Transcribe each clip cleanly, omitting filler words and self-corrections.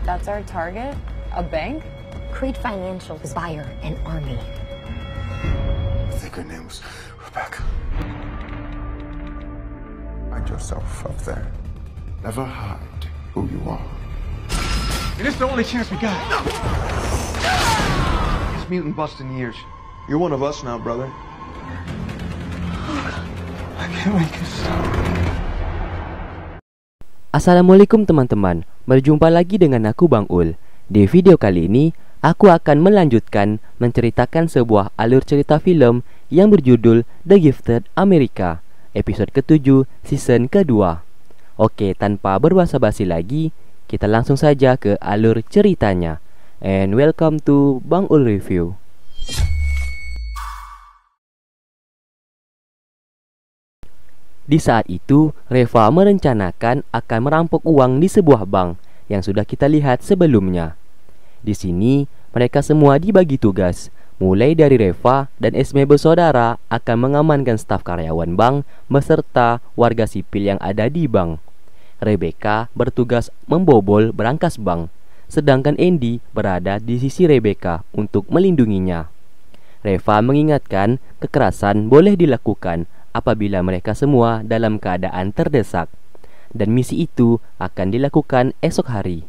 That's our target? A bank? Creed Financial is buyer and army. I think her name was Rebecca. Hide yourself up there. Never hide who you are. And it's the only chance we got. It's mutant busting years. You're one of us now, brother. I can't make it stop. Assalamualaikum teman-teman, berjumpa lagi dengan aku Bang Ul. Di video kali ini, aku akan melanjutkan menceritakan sebuah alur cerita film yang berjudul The Gifted America, episode ke-7, season kedua. Oke, tanpa berbasa-basi lagi, kita langsung saja ke alur ceritanya. And welcome to Bang Ul Review. Di saat itu, Reva merencanakan akan merampok uang di sebuah bank yang sudah kita lihat sebelumnya. Di sini, mereka semua dibagi tugas, mulai dari Reva dan Esme bersaudara akan mengamankan staf karyawan bank beserta warga sipil yang ada di bank. Rebecca bertugas membobol berangkas bank, sedangkan Andy berada di sisi Rebecca untuk melindunginya. Reva mengingatkan kekerasan boleh dilakukan apabila mereka semua dalam keadaan terdesak, dan misi itu akan dilakukan esok hari.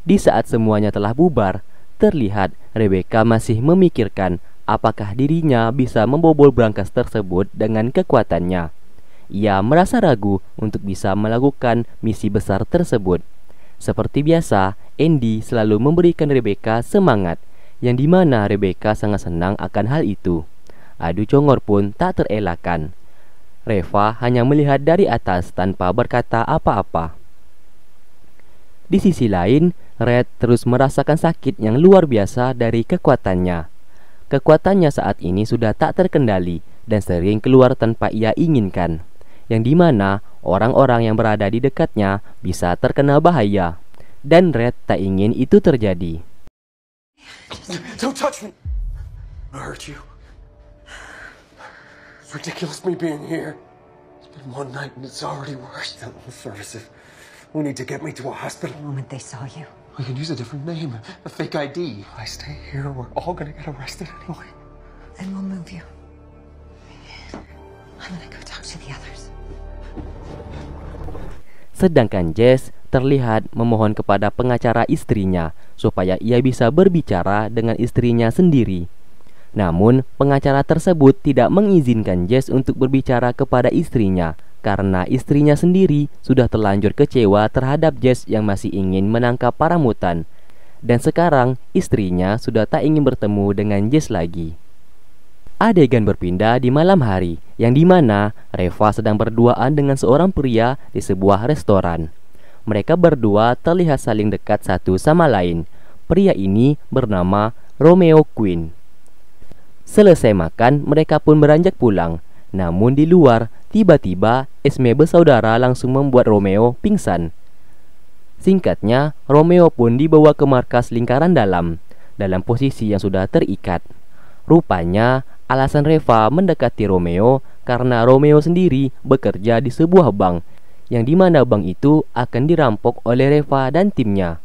Di saat semuanya telah bubar, terlihat Rebecca masih memikirkan apakah dirinya bisa membobol brankas tersebut dengan kekuatannya. Ia merasa ragu untuk bisa melakukan misi besar tersebut. Seperti biasa, Andy selalu memberikan Rebecca semangat, yang dimana Rebecca sangat senang akan hal itu. Adu congor pun tak terelakkan. Reva hanya melihat dari atas tanpa berkata apa-apa. Di sisi lain, Red terus merasakan sakit yang luar biasa dari kekuatannya. Kekuatannya saat ini sudah tak terkendali dan sering keluar tanpa ia inginkan, yang dimana orang-orang yang berada di dekatnya bisa terkena bahaya, dan Red tak ingin itu terjadi. Don't touch me! I hurt you. It's ridiculous me being here. It's been one night and it's already worse. Services. We need to get me to a hospital. The moment they saw you. We can use a different name, a fake ID. If I stay here, we're all gonna get arrested anyway. Then we'll move you. I'm gonna go talk to the others. Sedangkan Jess terlihat memohon kepada pengacara istrinya supaya ia bisa berbicara dengan istrinya sendiri. Namun, pengacara tersebut tidak mengizinkan Jess untuk berbicara kepada istrinya karena istrinya sendiri sudah terlanjur kecewa terhadap Jess yang masih ingin menangkap para mutan. Dan sekarang istrinya sudah tak ingin bertemu dengan Jess lagi. Adegan berpindah di malam hari, yang dimana Reva sedang berduaan dengan seorang pria di sebuah restoran. Mereka berdua terlihat saling dekat satu sama lain. Pria ini bernama Romeo Quinn. Selesai makan, mereka pun beranjak pulang. Namun di luar, tiba-tiba Esme bersaudara langsung membuat Romeo pingsan. Singkatnya, Romeo pun dibawa ke markas lingkaran dalam posisi yang sudah terikat. Rupanya, alasan Reva mendekati Romeo karena Romeo sendiri bekerja di sebuah bank, yang dimana bank itu akan dirampok oleh Reva dan timnya.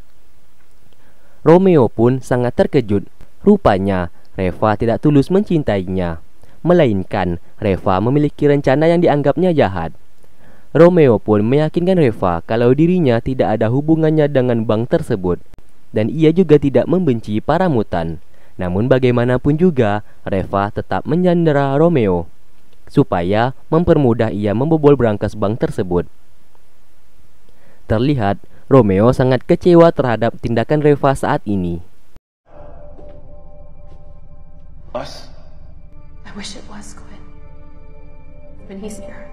Romeo pun sangat terkejut. Rupanya, Reva tidak tulus mencintainya, melainkan Reva memiliki rencana yang dianggapnya jahat. Romeo pun meyakinkan Reva kalau dirinya tidak ada hubungannya dengan bank tersebut, dan ia juga tidak membenci para mutan. Namun bagaimanapun juga, Reva tetap menyandera Romeo, supaya mempermudah ia membobol brankas bank tersebut. Terlihat, Romeo sangat kecewa terhadap tindakan Reva saat ini. Us? I wish it was Quinn. But he's here.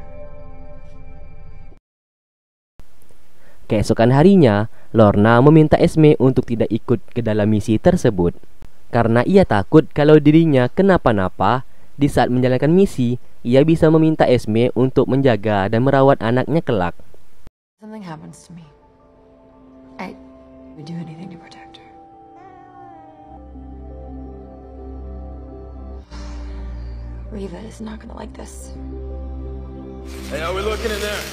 Keesokan harinya, Lorna meminta Esme untuk tidak ikut ke dalam misi tersebut karena ia takut kalau dirinya kenapa-napa. Di saat menjalankan misi, ia bisa meminta Esme untuk menjaga dan merawat anaknya kelak. Something happens to me, I would do anything to protect her. Reva is not gonna like this. Hey, how we looking in there?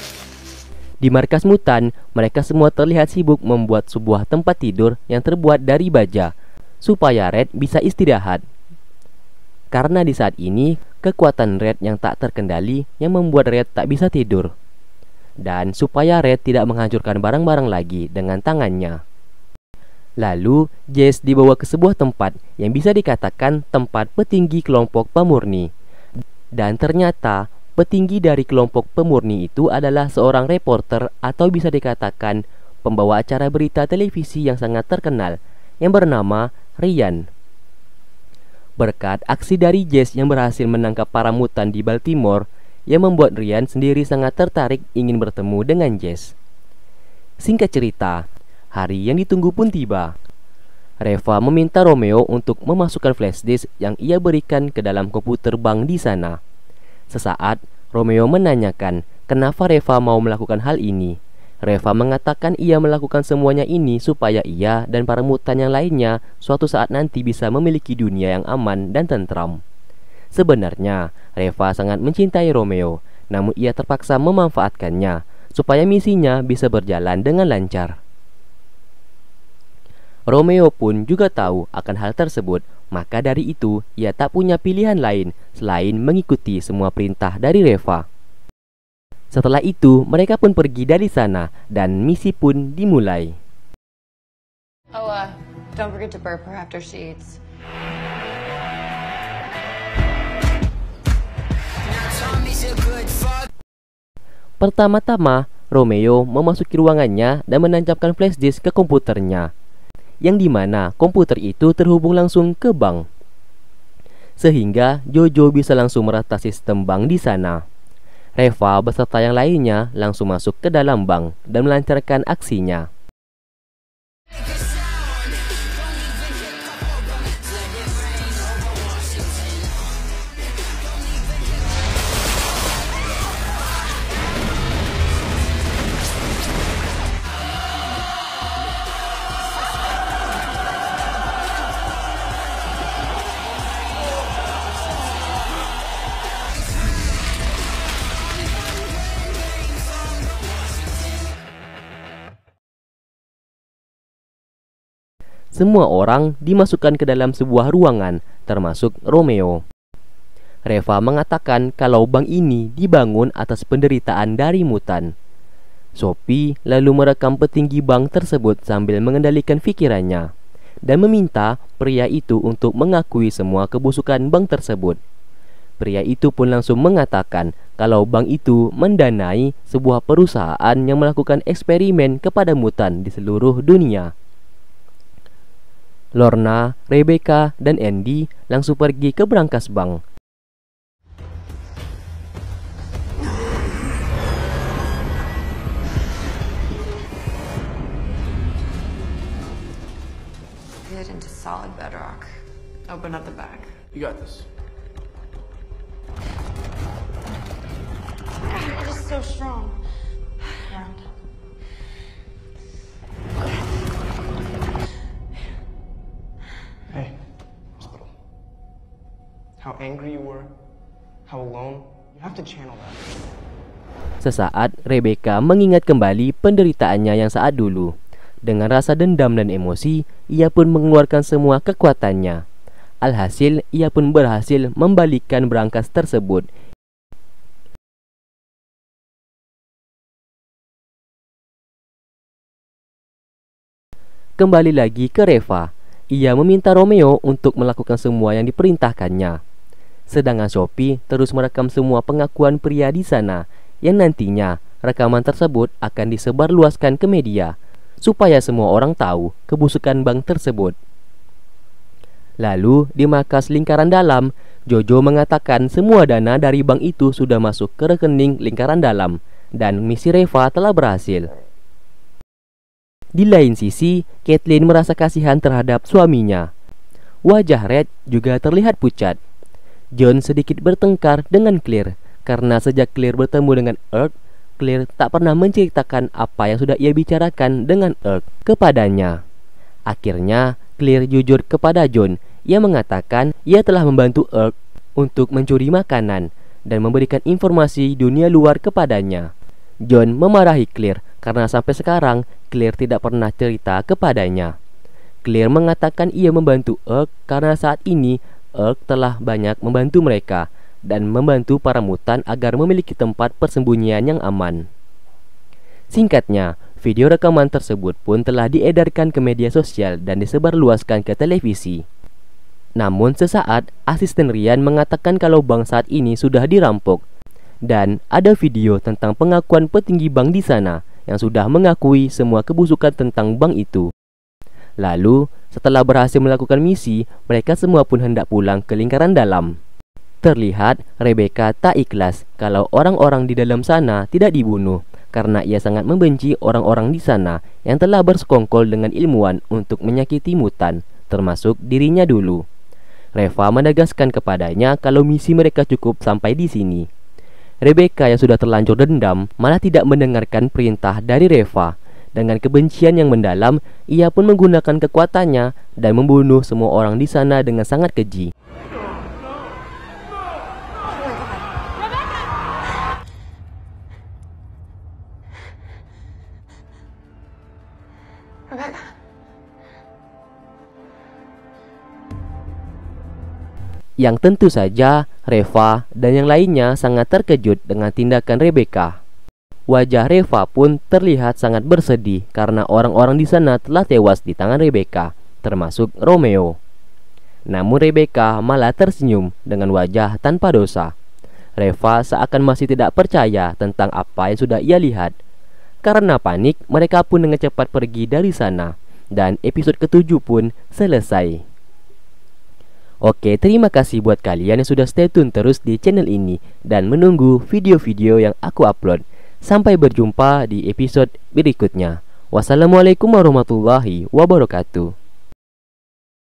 Di markas mutan, mereka semua terlihat sibuk membuat sebuah tempat tidur yang terbuat dari baja, supaya Red bisa istirahat. Karena di saat ini, kekuatan Red yang tak terkendali yang membuat Red tak bisa tidur. Dan supaya Red tidak menghancurkan barang-barang lagi dengan tangannya. Lalu, Jess dibawa ke sebuah tempat yang bisa dikatakan tempat petinggi kelompok pemurni. Dan ternyata, petinggi dari kelompok pemurni itu adalah seorang reporter atau bisa dikatakan pembawa acara berita televisi yang sangat terkenal yang bernama Ryan. Berkat aksi dari Jess yang berhasil menangkap para mutan di Baltimore, yang membuat Ryan sendiri sangat tertarik ingin bertemu dengan Jess. Singkat cerita, hari yang ditunggu pun tiba. Reva meminta Romeo untuk memasukkan flash disk yang ia berikan ke dalam komputer bank di sana. Sesaat, Romeo menanyakan kenapa Reva mau melakukan hal ini. Reva mengatakan ia melakukan semuanya ini supaya ia dan para mutan yang lainnya suatu saat nanti bisa memiliki dunia yang aman dan tentram. Sebenarnya, Reva sangat mencintai Romeo, namun ia terpaksa memanfaatkannya supaya misinya bisa berjalan dengan lancar. Romeo pun juga tahu akan hal tersebut, maka dari itu ia tak punya pilihan lain selain mengikuti semua perintah dari Reva. Setelah itu, mereka pun pergi dari sana dan misi pun dimulai. Oh, don't forget to burp her after she eats. Pertama-tama, Romeo memasuki ruangannya dan menancapkan flash disk ke komputernya, yang dimana komputer itu terhubung langsung ke bank, sehingga Jojo bisa langsung merata sistem bank di sana. Reva beserta yang lainnya langsung masuk ke dalam bank dan melancarkan aksinya. Semua orang dimasukkan ke dalam sebuah ruangan, termasuk Romeo. Reva mengatakan kalau bank ini dibangun atas penderitaan dari mutan. Sophie lalu merekam petinggi bank tersebut sambil mengendalikan pikirannya dan meminta pria itu untuk mengakui semua kebusukan bank tersebut. Pria itu pun langsung mengatakan kalau bank itu mendanai sebuah perusahaan yang melakukan eksperimen kepada mutan di seluruh dunia. Lorna, Rebecca, dan Andy langsung pergi ke brankas bank. Get into solid bedrock. Open up the back. You got this. It is so strong. Around. Hey, hospital. How angry you were, how alone, you have to channel that. Sesaat, Rebecca mengingat kembali penderitaannya yang saat dulu. Dengan rasa dendam dan emosi, ia pun mengeluarkan semua kekuatannya. Alhasil, ia pun berhasil membalikkan brankas tersebut. Kembali lagi ke Reva. Ia meminta Romeo untuk melakukan semua yang diperintahkannya. Sedangkan Sophie terus merekam semua pengakuan pria di sana, yang nantinya rekaman tersebut akan disebarluaskan ke media, supaya semua orang tahu kebusukan bank tersebut. Lalu, di markas lingkaran dalam, Jojo mengatakan semua dana dari bank itu sudah masuk ke rekening lingkaran dalam, dan misi Reva telah berhasil. Di lain sisi, Caitlin merasa kasihan terhadap suaminya. Wajah Red juga terlihat pucat. John sedikit bertengkar dengan Claire, karena sejak Claire bertemu dengan Earth, Claire tak pernah menceritakan apa yang sudah ia bicarakan dengan Earth kepadanya. Akhirnya, Claire jujur kepada John. Ia mengatakan ia telah membantu Earth untuk mencuri makanan dan memberikan informasi dunia luar kepadanya. John memarahi Claire karena sampai sekarang Claire tidak pernah cerita kepadanya. Claire mengatakan ia membantu Urk karena saat ini Urk telah banyak membantu mereka dan membantu para mutan agar memiliki tempat persembunyian yang aman. Singkatnya, video rekaman tersebut pun telah diedarkan ke media sosial dan disebarluaskan ke televisi. Namun sesaat, asisten Ryan mengatakan kalau bank saat ini sudah dirampok. Dan ada video tentang pengakuan petinggi bank di sana yang sudah mengakui semua kebusukan tentang bank itu. Lalu, setelah berhasil melakukan misi, mereka semua pun hendak pulang ke lingkaran dalam. Terlihat Rebecca tak ikhlas kalau orang-orang di dalam sana tidak dibunuh, karena ia sangat membenci orang-orang di sana yang telah bersekongkol dengan ilmuwan untuk menyakiti mutan, termasuk dirinya dulu. Reva menegaskan kepadanya kalau misi mereka cukup sampai di sini. Rebecca yang sudah terlanjur dendam malah tidak mendengarkan perintah dari Reva. Dengan kebencian yang mendalam, ia pun menggunakan kekuatannya dan membunuh semua orang di sana dengan sangat keji. Yang tentu saja Reva dan yang lainnya sangat terkejut dengan tindakan Rebecca. Wajah Reva pun terlihat sangat bersedih karena orang-orang di sana telah tewas di tangan Rebecca, termasuk Romeo. Namun Rebecca malah tersenyum dengan wajah tanpa dosa. Reva seakan masih tidak percaya tentang apa yang sudah ia lihat. Karena panik, mereka pun dengan cepat pergi dari sana. Dan episode ke-7 pun selesai. Oke, terima kasih buat kalian yang sudah stay tune terus di channel ini dan menunggu video-video yang aku upload. Sampai berjumpa di episode berikutnya. Wassalamualaikum warahmatullahi wabarakatuh.